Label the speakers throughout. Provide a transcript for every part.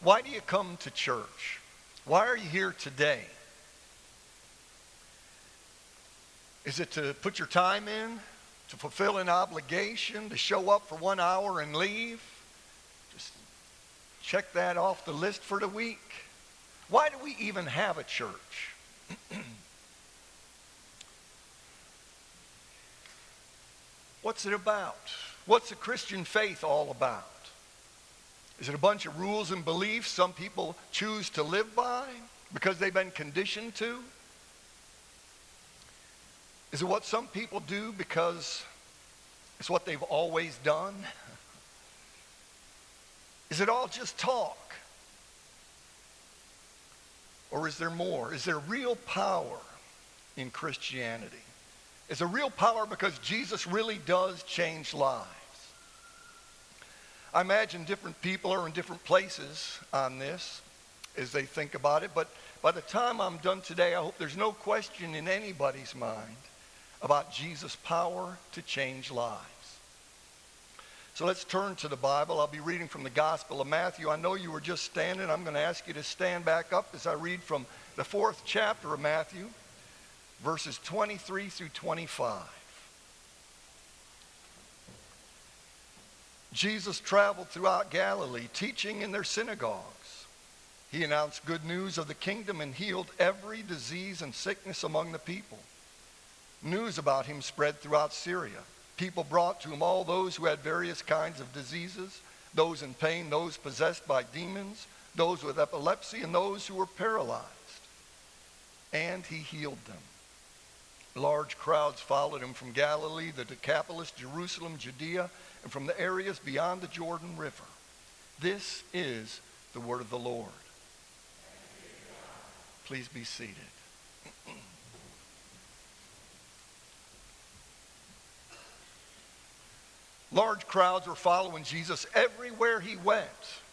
Speaker 1: Why do you come to church? Why are you here today? Is it to put your time in, to fulfill an obligation, to show up for 1 hour and leave? Just check that off the list for the week. Why do we even have a church? What's it about? What's the Christian faith all about? Is it a bunch of rules and beliefs some people choose to live by because they've been conditioned to? Is it what some people do because it's what they've always done? Is it all just talk? Or is there more? Is there real power in Christianity? Is there real power because Jesus really does change lives? I imagine different people are in different places on this as they think about it, but by the time I'm done today, I hope there's no question in anybody's mind about Jesus' power to change lives. So let's turn to the Bible. I'll be reading from the Gospel of Matthew. I know you were just standing. I'm going to ask you to stand back up as I read from the 4th chapter of Matthew, verses 23 through 25. Jesus traveled throughout Galilee, teaching in their synagogues. He announced good news of the kingdom and healed every disease and sickness among the people. News about him spread throughout Syria. People brought to him all those who had various kinds of diseases, those in pain, those possessed by demons, those with epilepsy, and those who were paralyzed. And he healed them. Large crowds followed him from Galilee, the Decapolis, Jerusalem, Judea, and from the areas beyond the Jordan River. This is the word of the Lord. Please be seated. Large crowds were following Jesus everywhere he went.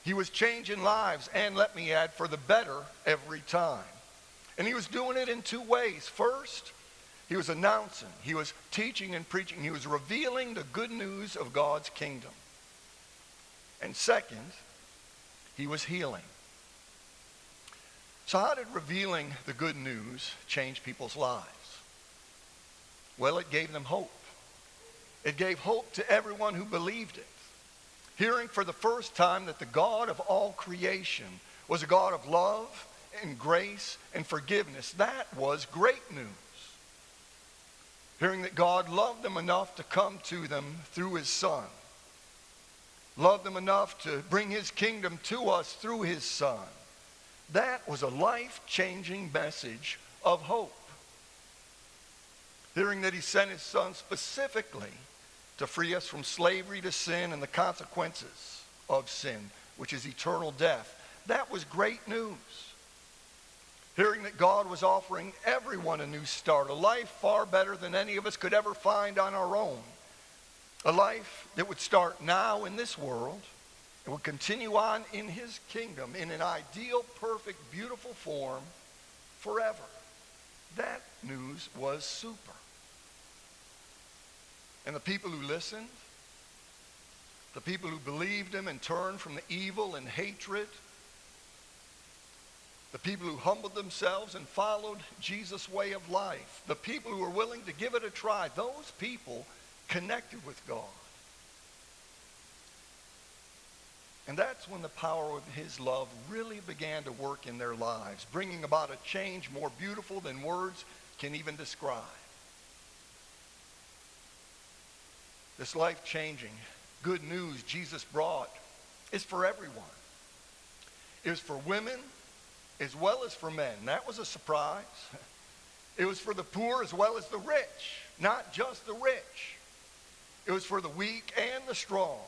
Speaker 1: He was changing lives, and let me add, for the better every time. And he was doing it in 2 ways. First, he was announcing, he was teaching and preaching, he was revealing the good news of God's kingdom. And second, he was healing. So how did revealing the good news change people's lives? Well, it gave them hope. It gave hope to everyone who believed it. Hearing for the first time that the God of all creation was a God of love and grace and forgiveness, that was great news. Hearing that God loved them enough to come to them through his Son. Loved them enough to bring his kingdom to us through his Son. That was a life-changing message of hope. Hearing that he sent his Son specifically to free us from slavery to sin and the consequences of sin, which is eternal death. That was great news. Hearing that God was offering everyone a new start, a life far better than any of us could ever find on our own. A life that would start now in this world and would continue on in his kingdom in an ideal, perfect, beautiful form forever. That news was super. And the people who listened, the people who believed him and turned from the evil and hatred, the people who humbled themselves and followed Jesus' way of life, the people who were willing to give it a try, those people connected with God. And that's when the power of his love really began to work in their lives, bringing about a change more beautiful than words can even describe. This life-changing good news Jesus brought is for everyone. It was for women as well as for men. That was a surprise. It was for the poor as well as the rich, not just the rich. It was for the weak and the strong.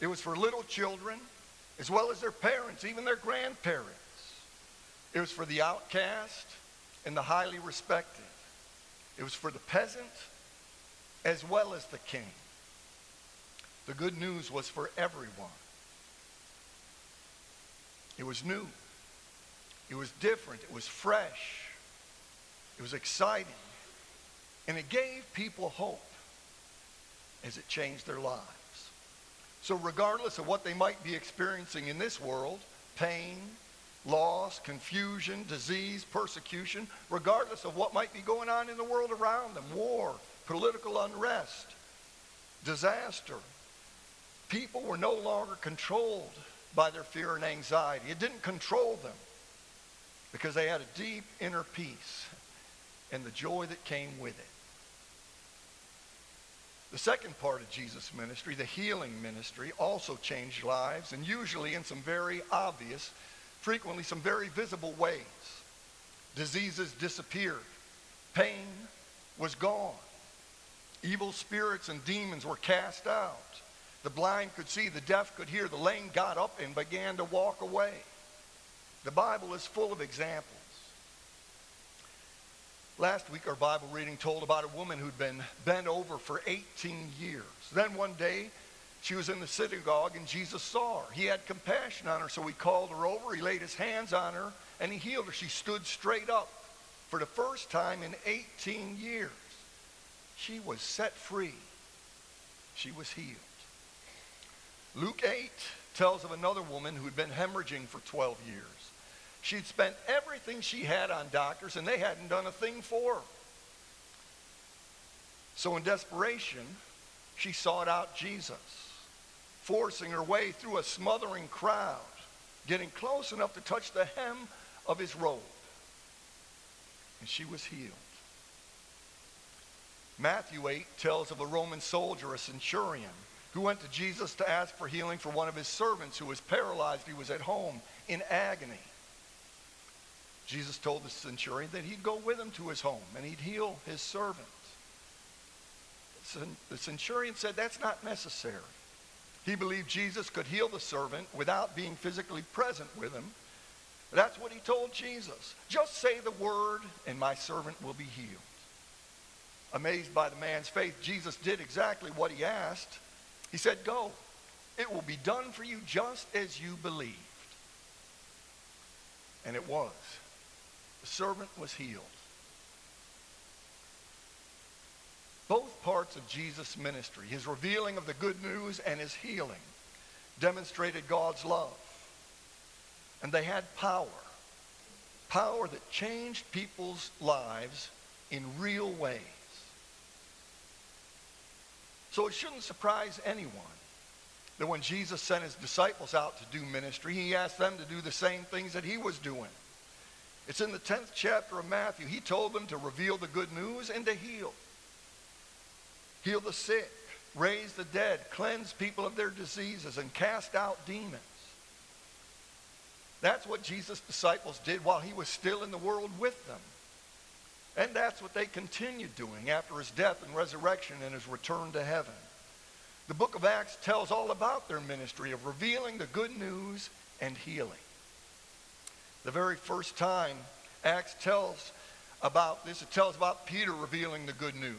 Speaker 1: It was for little children as well as their parents, even their grandparents. It was for the outcast and the highly respected. It was for the peasant as well as the king. The good news was for everyone. It was new. It was different. It was fresh. It was exciting. And it gave people hope as it changed their lives. So regardless of what they might be experiencing in this world, pain, loss, confusion, disease, persecution, regardless of what might be going on in the world around them. War, political unrest, disaster. People were no longer controlled by their fear and anxiety. It didn't control them because they had a deep inner peace and the joy that came with it. The second part of Jesus' ministry, the healing ministry, also changed lives, and usually in some very obvious, frequently some very visible ways. Diseases disappeared. Pain was gone. Evil spirits and demons were cast out. The blind could see, the deaf could hear, the lame got up and began to walk away. The Bible is full of examples. Last week, our Bible reading told about a woman who'd been bent over for 18 years. Then one day, she was in the synagogue and Jesus saw her. He had compassion on her, so he called her over. He laid his hands on her and he healed her. She stood straight up for the first time in 18 years. She was set free. She was healed. Luke 8 tells of another woman who'd been hemorrhaging for 12 years. She'd spent everything she had on doctors, and they hadn't done a thing for her. So in desperation, she sought out Jesus, forcing her way through a smothering crowd, getting close enough to touch the hem of his robe. And she was healed. Matthew 8 tells of a Roman soldier, a centurion, who went to Jesus to ask for healing for one of his servants who was paralyzed. He was at home in agony. Jesus told the centurion that he'd go with him to his home and he'd heal his servant. The centurion said that's not necessary. He believed Jesus could heal the servant without being physically present with him. That's what he told Jesus. Just say the word and my servant will be healed. Amazed by the man's faith, Jesus did exactly what he asked. He said, go. It will be done for you just as you believed. And it was. The servant was healed. Both parts of Jesus' ministry, his revealing of the good news and his healing, demonstrated God's love. And they had power. Power that changed people's lives in real ways. So it shouldn't surprise anyone that when Jesus sent his disciples out to do ministry, he asked them to do the same things that he was doing. It's in the 10th chapter of Matthew. He told them to reveal the good news and to heal. Heal the sick, raise the dead, cleanse people of their diseases, and cast out demons. That's what Jesus' disciples did while he was still in the world with them. And that's what they continued doing after his death and resurrection and his return to heaven. The book of Acts tells all about their ministry of revealing the good news and healing. The very first time Acts tells about this, it tells about Peter revealing the good news.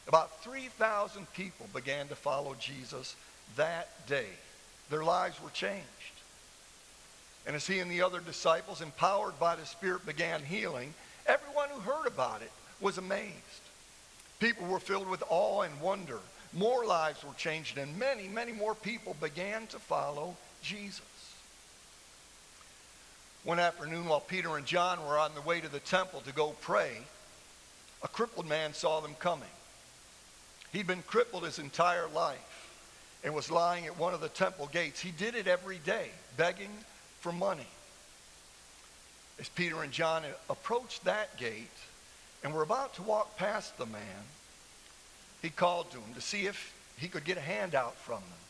Speaker 1: About 3,000 people began to follow Jesus that day. Their lives were changed. And as he and the other disciples, empowered by the Spirit, began healing, everyone who heard about it was amazed. People were filled with awe and wonder. More lives were changed, and many, many more people began to follow Jesus. One afternoon, while Peter and John were on the way to the temple to go pray, a crippled man saw them coming. He'd been crippled his entire life and was lying at one of the temple gates. He did it every day, begging for money. As Peter and John approached that gate and were about to walk past the man, he called to him to see if he could get a handout from them.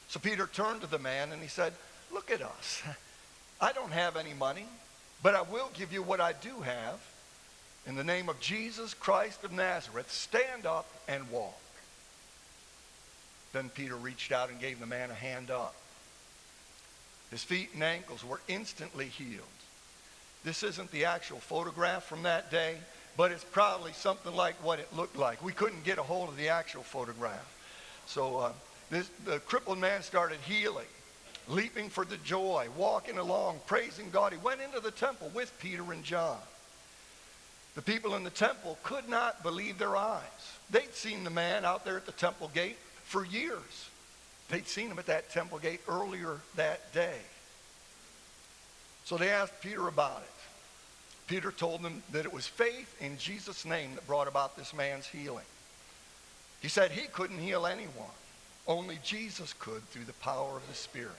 Speaker 1: So Peter turned to the man and he said, look at us. I don't have any money, but I will give you what I do have. In the name of Jesus Christ of Nazareth, stand up and walk. Then Peter reached out and gave the man a hand up. His feet and ankles were instantly healed. This isn't the actual photograph from that day, but it's probably something like what it looked like. We couldn't get a hold of the actual photograph. So the crippled man started healing, leaping for the joy, walking along, praising God. He went into the temple with Peter and John. The people in the temple could not believe their eyes. They'd seen the man out there at the temple gate for years. They'd seen him at that temple gate earlier that day. So they asked Peter about it. Peter told them that it was faith in Jesus' name that brought about this man's healing. He said he couldn't heal anyone. Only Jesus could through the power of the Spirit.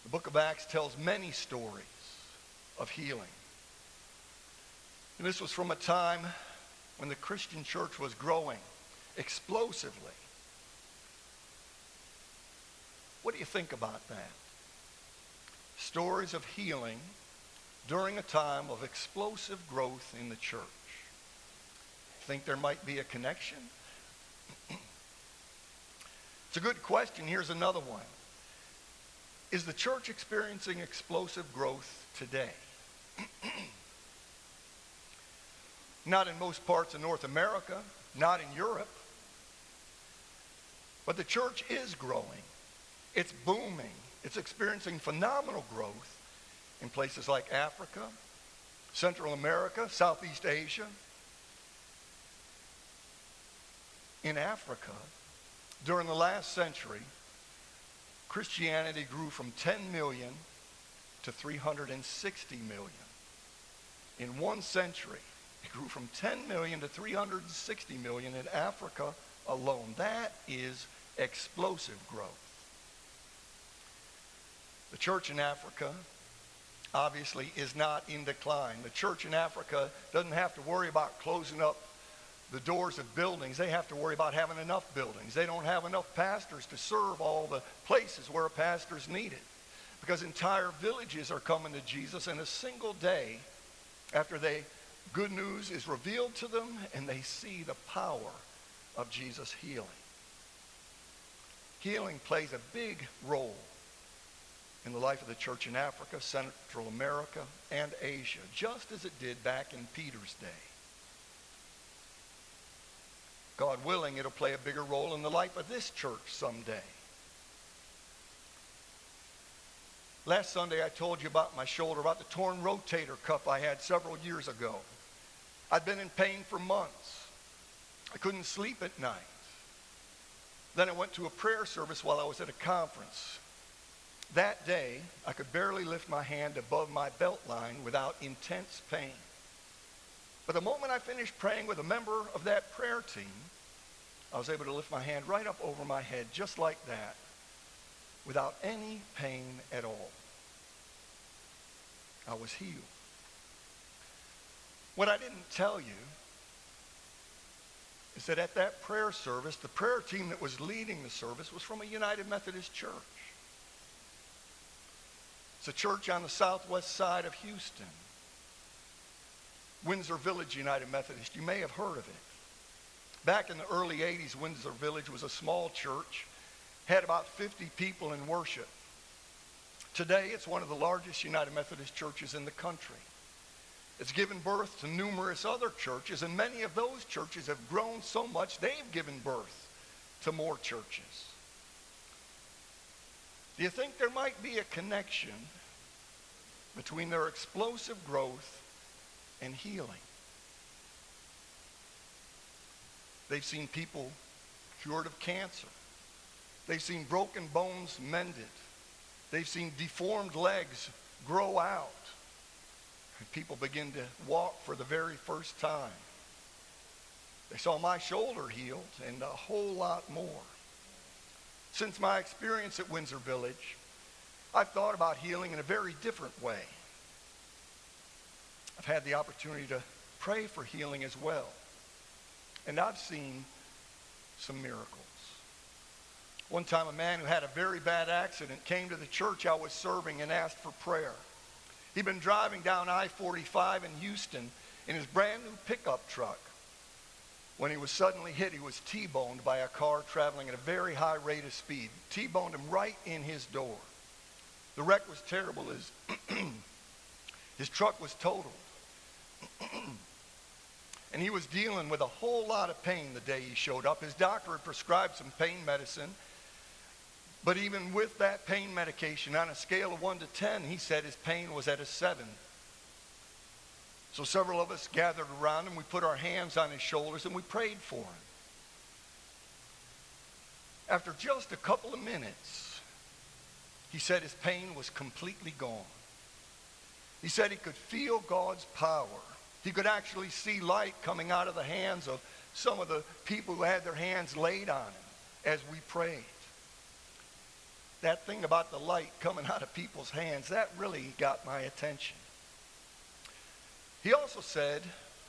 Speaker 1: The book of Acts tells many stories of healing. And this was from a time when the Christian church was growing explosively. What do you think about that? Stories of healing during a time of explosive growth in the church. Think there might be a connection? It's a good question. Here's another one. Is the church experiencing explosive growth today? Not in most parts of North America, not in Europe. But the church is growing. It's booming. It's experiencing phenomenal growth in places like Africa, Central America, Southeast Asia. In Africa, during the last century, Christianity grew from 10 million to 360 million. In 1 century, it grew from 10 million to 360 million in Africa alone. That is explosive growth. The church in Africa obviously is not in decline. The church in Africa doesn't have to worry about closing up the doors of buildings. They have to worry about having enough buildings. They don't have enough pastors to serve all the places where a pastor is needed, because entire villages are coming to Jesus in a single day after good news is revealed to them and they see the power of Jesus healing. Healing plays a big role in the life of the church in Africa, Central America, and Asia, just as it did back in Peter's day. God willing, it'll play a bigger role in the life of this church someday. Last Sunday I told you about my shoulder, about the torn rotator cuff I had several years ago. I'd been in pain for months. I couldn't sleep at night. Then I went to a prayer service while I was at a conference. That day, I could barely lift my hand above my belt line without intense pain. But the moment I finished praying with a member of that prayer team, I was able to lift my hand right up over my head, just like that, without any pain at all. I was healed. What I didn't tell you is that at that prayer service, the prayer team that was leading the service was from a United Methodist church. It's a church on the southwest side of Houston. Windsor Village United Methodist. You may have heard of it. Back in the early 80s, Windsor Village was a small church, had about 50 people in worship. Today, it's one of the largest United Methodist churches in the country. It's given birth to numerous other churches, and many of those churches have grown so much they've given birth to more churches. Do you think there might be a connection between their explosive growth and healing? They've seen people cured of cancer. They've seen broken bones mended. They've seen deformed legs grow out. And people begin to walk for the very first time. They saw my shoulder healed and a whole lot more. Since my experience at Windsor Village, I've thought about healing in a very different way. I've had the opportunity to pray for healing as well. And I've seen some miracles. One time a man who had a very bad accident came to the church I was serving and asked for prayer. He'd been driving down I-45 in Houston in his brand new pickup truck. When he was suddenly hit, he was T-boned by a car traveling at a very high rate of speed. T-boned him right in his door. The wreck was terrible. His truck was totaled. And he was dealing with a whole lot of pain the day he showed up. His doctor had prescribed some pain medicine. But even with that pain medication, on a scale of 1 to 10, he said his pain was at a 7. So several of us gathered around him. We put our hands on his shoulders and we prayed for him. After just a couple of minutes, He said his pain was completely gone. He said he could feel God's power. He could actually see light coming out of the hands of some of the people who had their hands laid on him as we prayed. That thing about the light coming out of people's hands, that really got my attention. He also said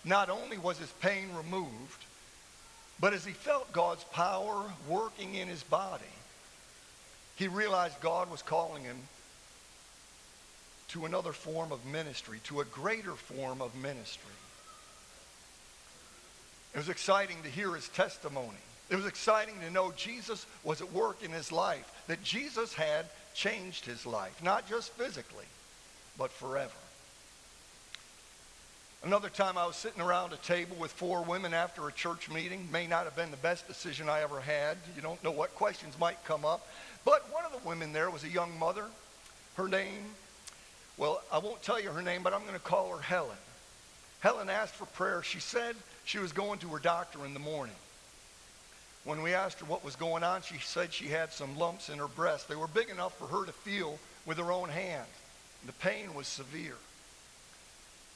Speaker 1: not only was his pain removed, but as he felt God's power working in his body, he realized God was calling him to another form of ministry, to a greater form of ministry. It was exciting to hear his testimony. It was exciting to know Jesus was at work in his life, that Jesus had changed his life, not just physically, but forever. Another time I was sitting around a table with 4 women after a church meeting. May not have been the best decision I ever had. You don't know what questions might come up. But one of the women there was a young mother. Her name, well, I won't tell you her name, but I'm going to call her Helen. Helen asked for prayer. She said she was going to her doctor in the morning. When we asked her what was going on, she said she had some lumps in her breast. They were big enough for her to feel with her own hands. The pain was severe.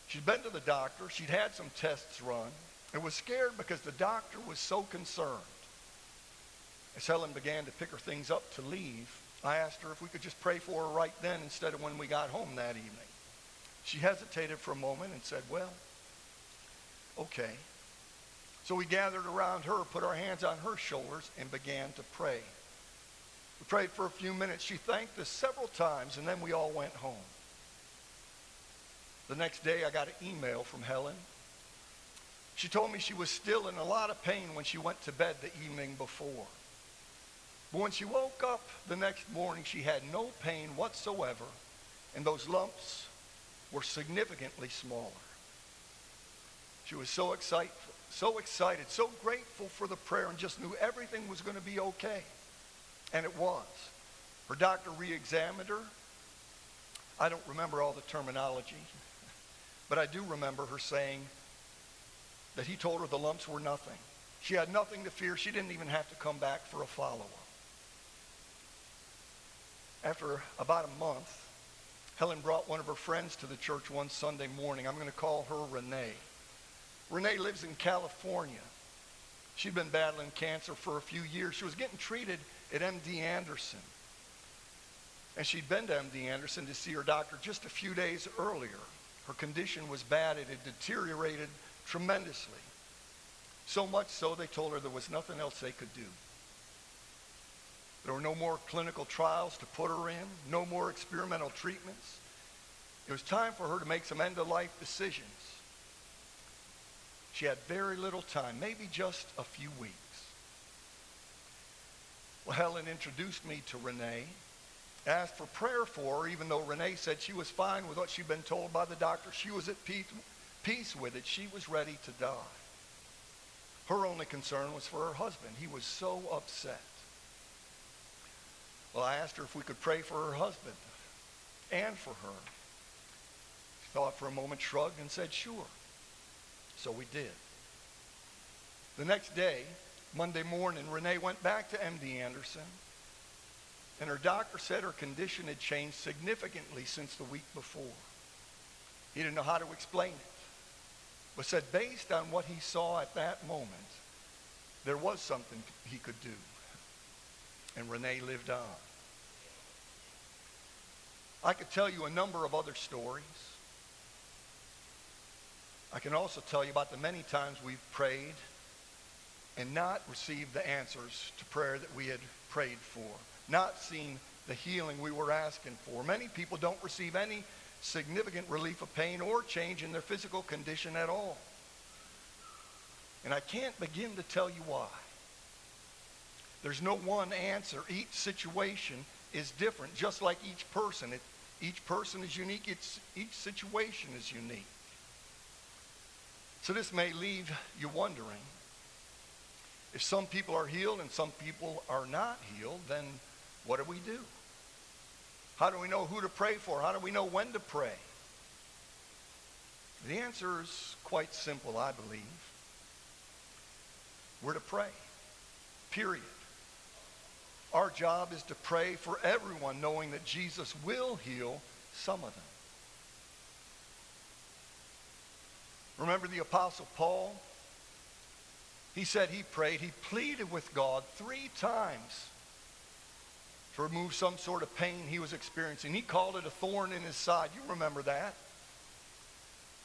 Speaker 1: She'd been to the doctor. She'd had some tests run and was scared because the doctor was so concerned. As Helen began to pick her things up to leave, I asked her if we could just pray for her right then instead of when we got home that evening. She hesitated for a moment and said, well, okay. So we gathered around her, put our hands on her shoulders, and began to pray. We prayed for a few minutes. She thanked us several times, and then we all went home. The next day, I got an email from Helen. She told me she was still in a lot of pain when she went to bed the evening before. But when she woke up the next morning, she had no pain whatsoever, and those lumps were significantly smaller. She was so excited, so grateful for the prayer, and just knew everything was going to be okay. And it was. Her doctor re-examined her. I don't remember all the terminology, but I do remember her saying that he told her the lumps were nothing. She had nothing to fear. She didn't even have to come back for a follow-up. After about a month, Helen brought one of her friends to the church one Sunday morning. I'm going to call her Renee. Renee lives in California. She'd been battling cancer for a few years. She was getting treated at MD Anderson. And she'd been to MD Anderson to see her doctor just a few days earlier. Her condition was bad. It had deteriorated tremendously. So much so they told her there was nothing else they could do. There were no more clinical trials to put her in, no more experimental treatments. It was time for her to make some end-of-life decisions. She had very little time, maybe just a few weeks. Well, Helen introduced me to Renee, asked for prayer for her, even though Renee said she was fine with what she'd been told by the doctor. She was at peace with it. She was ready to die. Her only concern was for her husband. He was so upset. Well, I asked her if we could pray for her husband and for her. She thought for a moment, shrugged, and said, sure. So we did. The next day, Monday morning, Renee went back to MD Anderson, and her doctor said her condition had changed significantly since the week before. He didn't know how to explain it, but said based on what he saw at that moment, there was something he could do. And Renee lived on. I could tell you a number of other stories. I can also tell you about the many times we've prayed and not received the answers to prayer that we had prayed for, not seen the healing we were asking for. Many people don't receive any significant relief of pain or change in their physical condition at all. And I can't begin to tell you why. There's no one answer. Each situation is different, just like each person. Each person is unique. Each situation is unique. So this may leave you wondering, if some people are healed and some people are not healed, then what do we do? How do we know who to pray for? How do we know when to pray? The answer is quite simple, I believe. We're to pray, period. Our job is to pray for everyone, knowing that Jesus will heal some of them. Remember the Apostle Paul? He said he prayed, he pleaded with God 3 times to remove some sort of pain he was experiencing. He called it a thorn in his side. You remember that.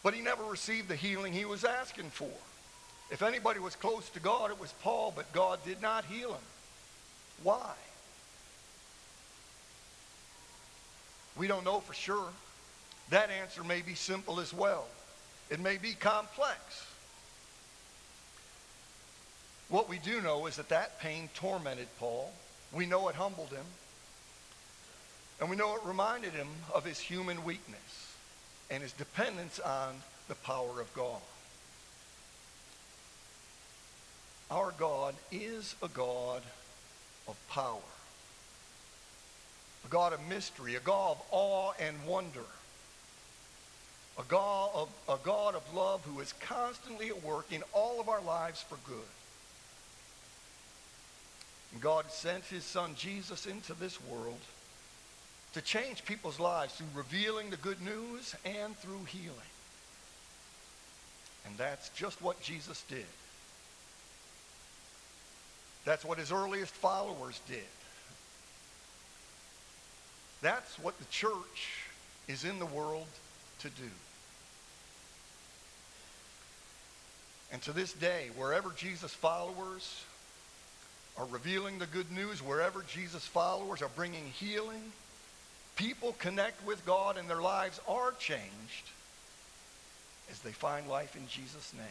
Speaker 1: But he never received the healing he was asking for. If anybody was close to God, it was Paul, but God did not heal him. Why? We don't know for sure. That answer may be simple as well. It may be complex. What we do know is that that pain tormented Paul. We know it humbled him. And we know it reminded him of his human weakness and his dependence on the power of God. Our God is a God of power, a God of mystery, a God of awe and wonder, a God of love who is constantly at work in all of our lives for good. And God sent his son Jesus into this world to change people's lives through revealing the good news and through healing. And that's just what Jesus did. That's what his earliest followers did. That's what the church is in the world to do. And to this day, wherever Jesus' followers are revealing the good news, wherever Jesus' followers are bringing healing, people connect with God and their lives are changed as they find life in Jesus' name.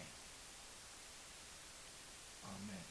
Speaker 1: Amen.